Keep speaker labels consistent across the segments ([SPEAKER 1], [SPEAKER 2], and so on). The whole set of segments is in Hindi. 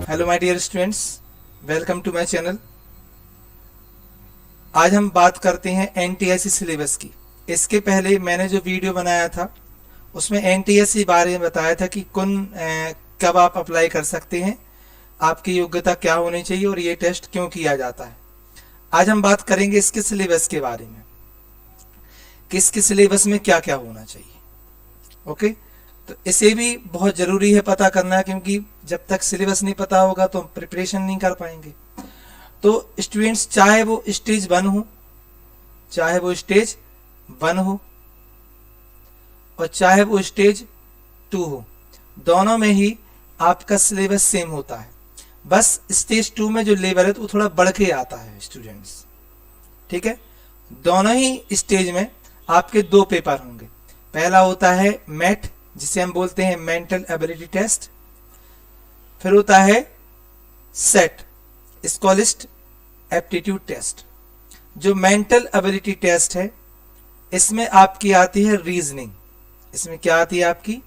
[SPEAKER 1] Hello my dear students, welcome to my channel. आज हम बात करते हैं एनटीएससी सिलेबस की। इसके पहले मैंने जो वीडियो बनाया था उसमें एनटीएससी बारे में बताया था कि कब आप अप्लाई कर सकते हैं, आपकी योग्यता क्या होनी चाहिए और ये टेस्ट क्यों किया जाता है। आज हम बात करेंगे इसके सिलेबस के बारे में, किसके सिलेबस में क्या क्या होना चाहिए। ओके, तो इसे भी बहुत ज़रूरी है पता करना, क्योंकि जब तक सिलेबस नहीं पता होगा तो हम प्रिपरेशन नहीं कर पाएंगे। तो स्टूडेंट्स, चाहे वो स्टेज 1 हो, चाहे वो स्टेज 1 हो और चाहे वो स्टेज 2 हो, दोनों में ही आपका सिलेबस सेम होता है। बस स्टेज 2 में जो लेवल है तो वो थोड़ा बढ़ के आता है स्टूडेंट्स। ठीक है, दोनों ही स्टेज में आपके 2 पेपर होंगे। पहला होता है मैट, जिसे हम बोलते हैं मेंटल एबिलिटी टेस्ट। फिर होता है सेट, स्कॉलिस्ट एप्टीट्यूड टेस्ट। जो मेंटल एबिलिटी टेस्ट है इसमें आपकी आती है रीजनिंग। इसमें क्या आती है? आपकी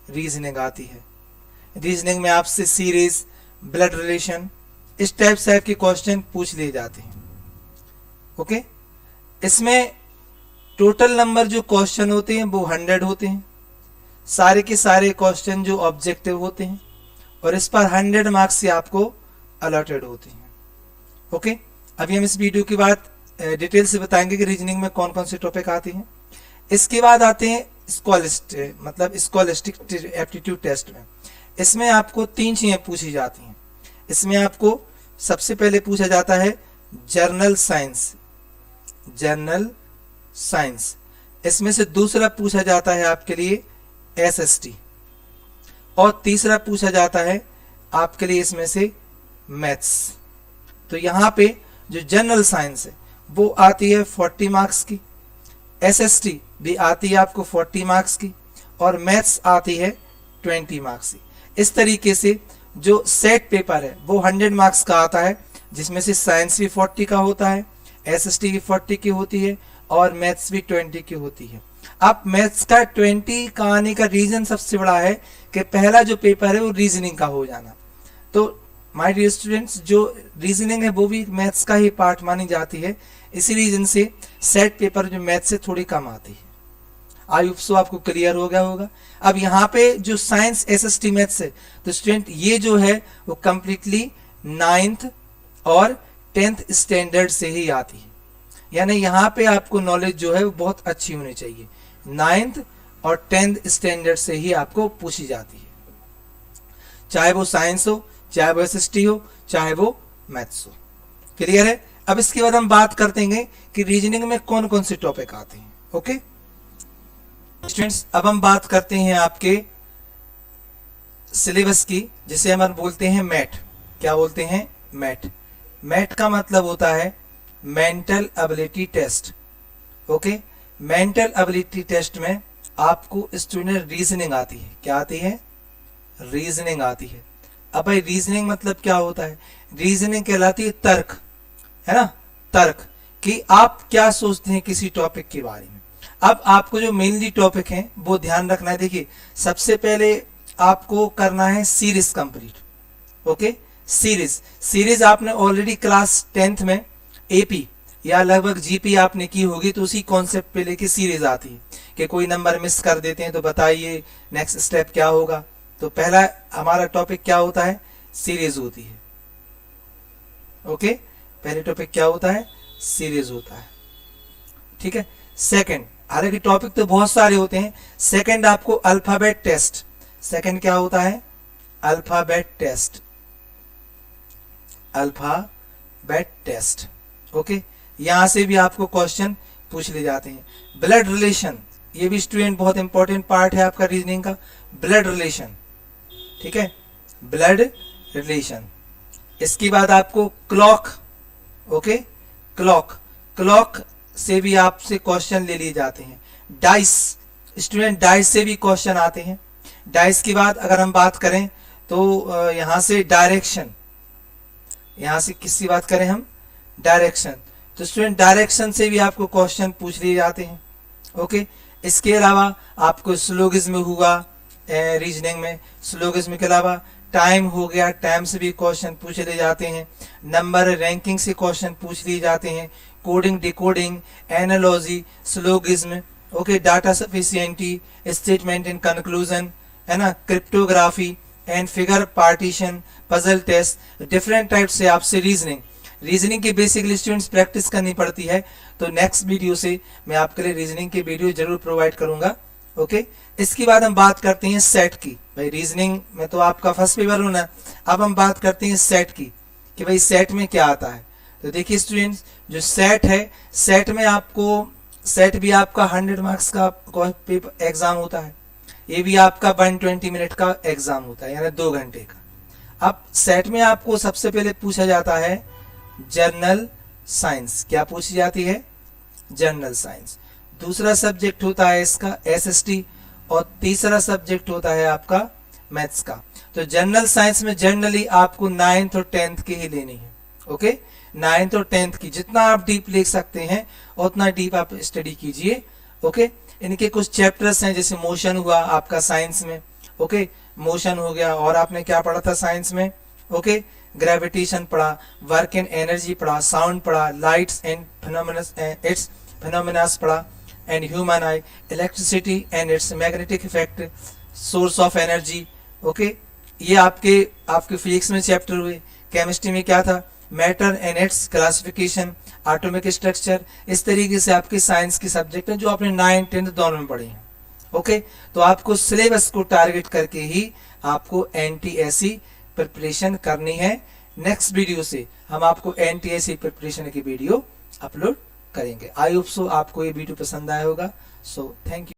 [SPEAKER 1] रीजनिंग आती है। रीजनिंग में आपसे सीरीज, ब्लड रिलेशन, इस टाइप के क्वेश्चन पूछ लिए जाते हैं। ओके, इसमें टोटल नंबर जो क्वेश्चन होते हैं वो 100 होते हैं। सारे के सारे क्वेश्चन जो ऑब्जेक्टिव होते हैं और इस पर 100 मार्क्स से आपको अलॉटेड होते हैं। ओके, अभी हम इस वीडियो के बाद डिटेल से बताएंगे कि रीजनिंग में कौन कौन से टॉपिक आते हैं। इसके बाद आते हैं स्कॉलिस्ट, मतलब स्कॉलिस्टिक एप्टीट्यूड टेस्ट में। इसमें आपको 3 चीजें पूछी जाती हैं। इसमें आपको सबसे पहले पूछा जाता है जर्नल साइंस। Journal science. इसमें से दूसरा पूछा जाता है आपके लिए एसएसटी और तीसरा पूछा जाता है आपके लिए इसमें से मैथ्स। तो यहाँ पे जो जनरल साइंस है वो आती है 40 मार्क्स की, एसएसटी भी आती है आपको 40 मार्क्स की और मैथ्स आती है 20 मार्क्स की। इस तरीके से जो सेट पेपर है वो 100 मार्क्स का आता है, जिसमें से साइंस भी 40 का होता है, एसएसटी भी 40 की होती है और मैथ्स भी 20 की होती है। अब मैथ्स का 20 का आने का रीजन सबसे बड़ा है कि पहला जो पेपर है वो रीजनिंग का हो जाना। तो माय डियर स्टूडेंट्स, जो रीजनिंग है वो भी मैथ्स का ही पार्ट मानी जाती है। इसी रीजन से सेट पेपर जो मैथ्स से थोड़ी कम आती है। आई होप सो आपको क्लियर हो गया होगा। अब यहाँ पे जो साइंस एसएसटी मैथ्स है, तो स्टूडेंट ये जो है वो कंप्लीटली 9th और 10th स्टैंडर्ड से ही आती है। यानी यहाँ पे आपको नॉलेज जो है वो बहुत अच्छी होनी चाहिए। 9th और 10th स्टैंडर्ड से ही आपको पूछी जाती है, चाहे वो साइंस हो, चाहे वो एसएसटी हो, चाहे वो मैथ्स हो। क्लियर है? अब इसके बाद हम बात करते हैं कि रीजनिंग में कौन कौन से टॉपिक आते हैं। ओके स्टूडेंट्स, अब हम बात करते हैं आपके सिलेबस की, जिसे हम बोलते हैं मैट। क्या बोलते हैं? मैट। मैट का मतलब होता है mental ability test. Okay, mental ability test में आपको स्टूडेंट रीजनिंग आती है। क्या आती है? रीजनिंग आती है। अब भाई रीजनिंग मतलब क्या होता है? रीजनिंग कहलाती है तर्क, है ना, तर्क कि आप क्या सोचते हैं किसी टॉपिक के बारे में। अब आपको जो मेनली टॉपिक है वो ध्यान रखना है। देखिए, सबसे पहले आपको करना है सीरीज कंप्लीट। ओके, सीरीज आपने ऑलरेडी क्लास 10th में एपी या लगभग जीपी आपने की होगी, तो उसी कॉन्सेप्ट पे लेके सीरीज आती है कि कोई नंबर मिस कर देते हैं तो बताइए नेक्स्ट स्टेप क्या होगा। तो पहला हमारा टॉपिक क्या होता है? सीरीज होती है। ओके, पहले टॉपिक क्या होता है? सीरीज होता है। ठीक है। सेकंड, हालांकि टॉपिक तो बहुत सारे होते हैं। सेकंड आपको अल्फाबेट टेस्ट। सेकंड क्या होता है? Alphabet test. Alphabet test. Okay, यहां से भी आपको क्वेश्चन पूछ ले जाते हैं। ब्लड रिलेशन, ये भी स्टूडेंट बहुत इंपॉर्टेंट पार्ट है आपका रीजनिंग का। ब्लड रिलेशन, ठीक है, ब्लड रिलेशन। इसके बाद आपको क्लॉक। ओके, क्लॉक से भी आपसे क्वेश्चन ले लिए जाते हैं। डाइस, स्टूडेंट डाइस से भी क्वेश्चन आते हैं। डाइस के बाद अगर हम बात करें तो यहां से डायरेक्शन, यहां से किसकी बात करें हम? डायरेक्शन। तो स्टूडेंट डायरेक्शन से भी आपको क्वेश्चन पूछ लिए जाते हैं। ओके, इसके अलावा आपको स्लोगिज्म हुआ रीजनिंग में, स्लोगिज्म के अलावा टाइम हो गया, टाइम से भी क्वेश्चन पूछ लिए जाते हैं, नंबर रैंकिंग से क्वेश्चन पूछ लिए जाते हैं, coding decoding, analogy, syllogism, okay, data sufficiency, statement in conclusion, है ना, cryptography and figure partition, puzzle test, different type से आपसे रीजनिंग की बेसिकली स्टूडेंट्स प्रैक्टिस करनी पड़ती है। तो नेक्स्ट वीडियो से मैं आपके लिए रीजनिंग के वीडियो जरूर प्रोवाइड करूंगा। ओके, इसके बाद हम बात करते हैं सेट की। भाई रीजनिंग में तो आपका फर्स्ट पेपर होना, अब हम बात करते हैं सेट की कि भाई सेट में क्या आता है। तो देखिए स्टूडेंट्स, जो सेट है, सेट में आपको, सेट भी आपका 100 मार्क्स का एग्जाम होता है, ये भी आपका 120 मिनट का एग्जाम होता है, यानी 2 घंटे का। अब सेट में आपको सबसे पहले पूछा जाता है जर्नल साइंस। क्या पूछी जाती है? Journal science. दूसरा सब्जेक्ट होता है इसका एसएसटी, और तीसरा सब्जेक्ट होता है आपका मैथ्स का। तो जर्नल साइंस में जनरली आपको 9th और 10th की ही लेनी है। ओके, 9th और 10th की जितना आप डीप ले सकते हैं उतना डीप आप स्टडी कीजिए। ओके, इनके कुछ चैप्टर्स हैं, जैसे मोशन हुआ आपका साइंस में। ओके, मोशन हो गया, और आपने क्या पढ़ा था साइंस में? ओके, ग्रेविटेशन पढ़ा, वर्क एंड एनर्जी पढ़ा, साउंड पढ़ा, लाइट्स एंड इट्स फिनोमेनास पढ़ा, and human I, electricity and it's magnetic effect, source of energy. Okay, ये आपके फिजिक्स में चैप्टर हुए। केमिस्ट्री में क्या था? Matter and it's classification, atomic structure. इस तरीके से आपके साइंस के सब्जेक्ट हैं जो आपने 9th 10th दोनों में पढ़े हैं। ओके, तो आपको सिलेबस को टारगेट करके ही आपको एनटीएससी प्रिपरेशन करनी है। नेक्स्ट वीडियो से हम आपको एनटीएससी प्रिपरेशन की वीडियो अपलोड करेंगे। आई होप सो आपको ये वीडियो पसंद आया होगा। So thank you.